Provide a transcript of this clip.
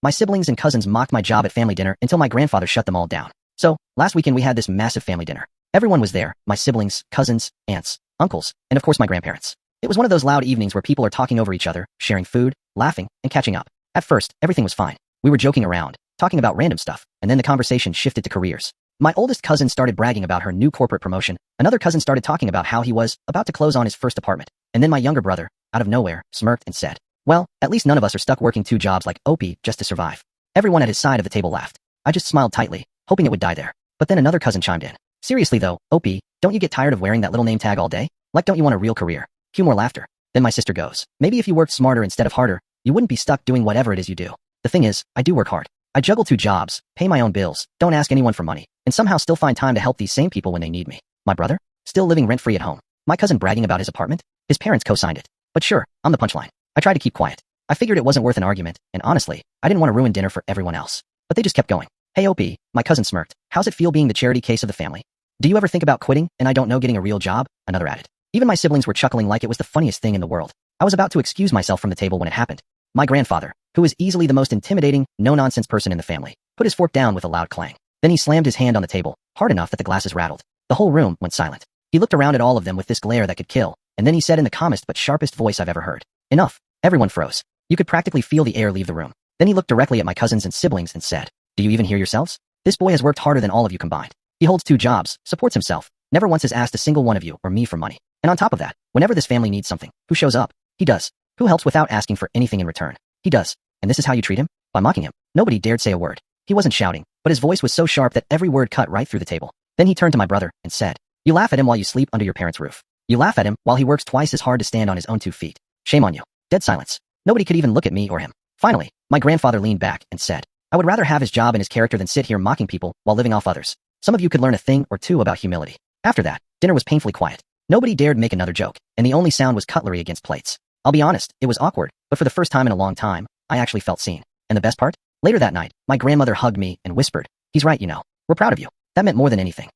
My siblings and cousins mocked my job at family dinner until my grandfather shut them all down. So, last weekend we had this massive family dinner. Everyone was there, my siblings, cousins, aunts, uncles, and of course my grandparents. It was one of those loud evenings where people are talking over each other, sharing food, laughing, and catching up. At first, everything was fine. We were joking around, talking about random stuff, and then the conversation shifted to careers. My oldest cousin started bragging about her new corporate promotion. Another cousin started talking about how he was about to close on his first apartment. And then my younger brother, out of nowhere, smirked and said, "Well, at least none of us are stuck working 2 jobs like Opie just to survive." Everyone at his side of the table laughed. I just smiled tightly, hoping it would die there. But then another cousin chimed in. "Seriously though, Opie, don't you get tired of wearing that little name tag all day? Like, don't you want a real career?" Cue more laughter. Then my sister goes, "Maybe if you worked smarter instead of harder, you wouldn't be stuck doing whatever it is you do." The thing is, I do work hard. I juggle 2 jobs, pay my own bills, don't ask anyone for money, and somehow still find time to help these same people when they need me. My brother? Still living rent-free at home. My cousin bragging about his apartment? His parents co-signed it. But sure, I'm the punchline. I tried to keep quiet. I figured it wasn't worth an argument, and honestly, I didn't want to ruin dinner for everyone else. But they just kept going. "Hey Opie," my cousin smirked. "How's it feel being the charity case of the family? Do you ever think about quitting and I don't know getting a real job?" Another added. Even my siblings were chuckling like it was the funniest thing in the world. I was about to excuse myself from the table when it happened. My grandfather, who is easily the most intimidating, no-nonsense person in the family, put his fork down with a loud clang. Then he slammed his hand on the table, hard enough that the glasses rattled. The whole room went silent. He looked around at all of them with this glare that could kill, and then he said in the calmest but sharpest voice I've ever heard, "Enough." Everyone froze. You could practically feel the air leave the room. Then he looked directly at my cousins and siblings and said, "Do you even hear yourselves? This boy has worked harder than all of you combined. He holds 2 jobs, supports himself, never once has asked a single one of you or me for money. And on top of that, whenever this family needs something, who shows up? He does. Who helps without asking for anything in return? He does. And this is how you treat him? By mocking him." Nobody dared say a word. He wasn't shouting, but his voice was so sharp that every word cut right through the table. Then he turned to my brother and said, "You laugh at him while you sleep under your parents' roof. You laugh at him while he works twice as hard to stand on his own 2 feet. Shame on you." Dead silence. Nobody could even look at me or him. Finally, my grandfather leaned back and said, "I would rather have his job and his character than sit here mocking people while living off others. Some of you could learn a thing or 2 about humility." After that, dinner was painfully quiet. Nobody dared make another joke, and the only sound was cutlery against plates. I'll be honest, it was awkward, but for the first time in a long time, I actually felt seen. And the best part? Later that night, my grandmother hugged me and whispered, "He's right, you know. We're proud of you." That meant more than anything.